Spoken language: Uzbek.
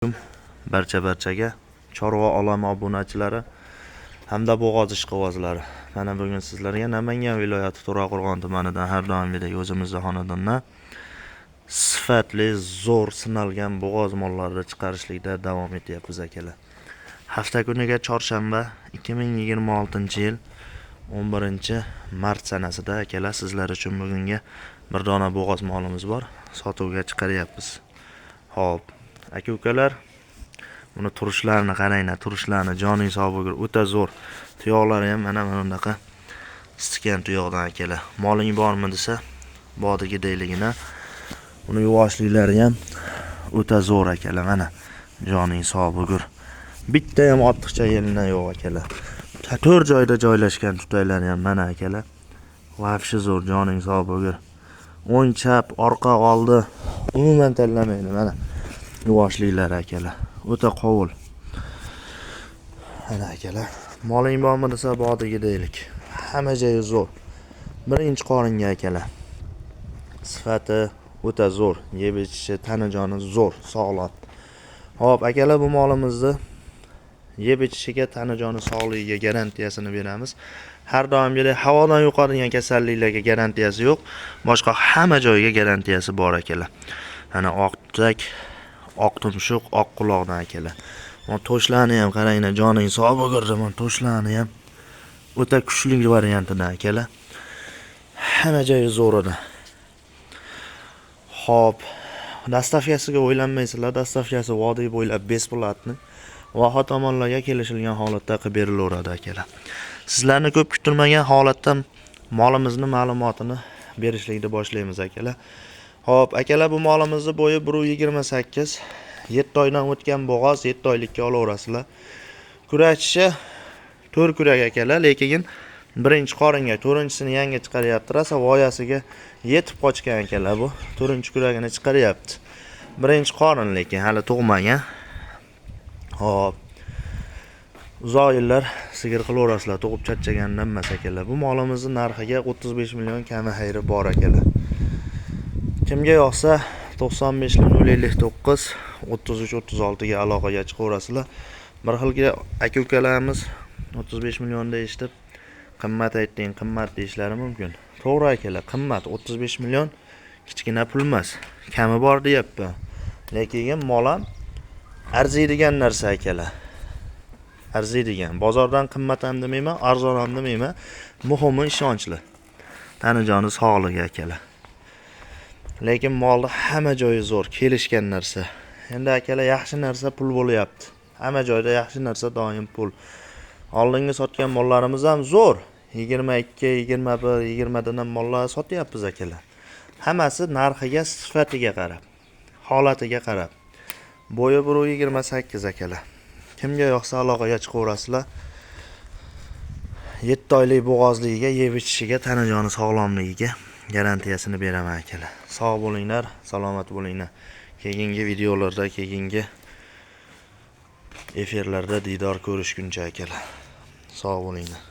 Barchaga chorva olami obunachilari hamda bo'g'oz ishqibozlari. Mana bugun sizlarga Namangan viloyati To'raqo'rg'on tumanidan har doimgidek o'zimizning xonadondan sifatli, zo'r sinalgan bo'g'oz mollarini chiqarishlikda davom etyapmiz akalar. Hafta kuniga chorshanba 2026-yil 11-mart sanasida akalar sizlar uchun bugunga bir dona bo'g'oz molimiz bor, sotuvga chiqaryapmiz. Xo'p, aka-ukalar, buni turishlarini qaranglar, turishlarini joning sog' bo'lgur, o'ta zo'r. Tuyoqlari ham mana bunaqa istikkan tuyoqdan akalar. Moling bormi desa, bodigi deyligina. Uni yuvashliklari ham o'ta zo'r akalar. Mana joning sog' bo'lgur. Bitta ham ortiqcha yeridan yo'q akalar. 4 joyda joylashgan tutaylari ham mana akalar. Vafshi zo'r, joning sog' bo'lgur. O'ng, chap, orqa, oldi umuman tanlamaydi mana. Yuvashliklari akalar. O'ta qovul. Mana akalar, moling bormi desa bodigi deylik. Hamma joyi zo'r. Birinchi qoringa akalar. Sifati o'ta zo'r, yeb ichishi, tanajoni zo'r, sog'lom. Xo'p, akalar, bu molimizni yeb ichishiga, tanajoni sog'ligiga garantiyasini beramiz. Har doimgidek havodan yuqadigan kasalliklarga garantiyasi yo'q, boshqa hamma joyga garantiyasi bor akalar. Mana oq tutak, oq tumshuq, oq quloqdan akalar. Mana to'shlarni ham qaranglar, joning sog' bo'lgur. Mana to'shlarni ham o'ta kuchli variantidan akalar. Hamma joyi zo'r edi. Xo'p, dastavkasiga o'ylanmaysizlar. Dastavkasi vodiy bo'ylab besplatni va tomonlarga kelishilgan holatda qilib berilaveradi akalar. Sizlarni ko'p kutilmagan holatda molimizni ma'lumotini berishlikni boshlaymiz akalar. Xo'p, akalar, bu molimizni bo'yi 1.28, 7 oydan o'tgan bo'g'oz, 7 oylikka olaverasizlar. Kurachishi 4 kurak akalar, lekin birinchi qoringa, 4-chisini yangi chiqaryapti. Rasa voyasiga yetib qochgan akalar bu. 4-kuragini chiqaryapti. Birinchi qorin lekin hali tug'magan. Hop. Uzoq yillar sigir qilaverasizlar, tug'ib charchagandan emas akalar. Bu molimizning narxiga 35 million kami xayri bor akalar. Kimga yoqsa 95 059 33 36 ga aloqaga chiqaverasizlar. Bir xilga aka-ukalarimiz 35 million deyishib, qimmat aytding, qimmat deyishlari mumkin. To'g'ri akalar, qimmat. 35 million kichkina pul emas. Kami bor deyapman. Lekin mol ham arziydigan narsa akalar. Arziydigan. Bozordan qimmat ham demayman, arzon ham demayman. Muhimi ishonchli. Tanajoni sog'ligi akalar. Lekin molni hamma joyi zo'r, kelishgan narsa. Endi akalar, yaxshi narsa pul bo'lyapti. Hamma joyda yaxshi narsa doim pul. Oldingi sotgan mollarimiz ham zo'r. 22, 21, 20 dan mollar sotyapmiz akalar. Hammasi narxiga, sifatiga qarab, holatiga qarab. Bo'yi 1.28 akalar. Kimga yoqsa aloqaga chiqaverasizlar. 7 oylik bo'g'ozligiga, yeb ichishiga, tanajoni sog'lomligiga garantiyasini beraman akalar. Sog' bo'linglar, salomat bo'linglar. Keyingi videolarda, keyingi efirlarda diydor ko'rishguncha akalar. Sog' bo'linglar.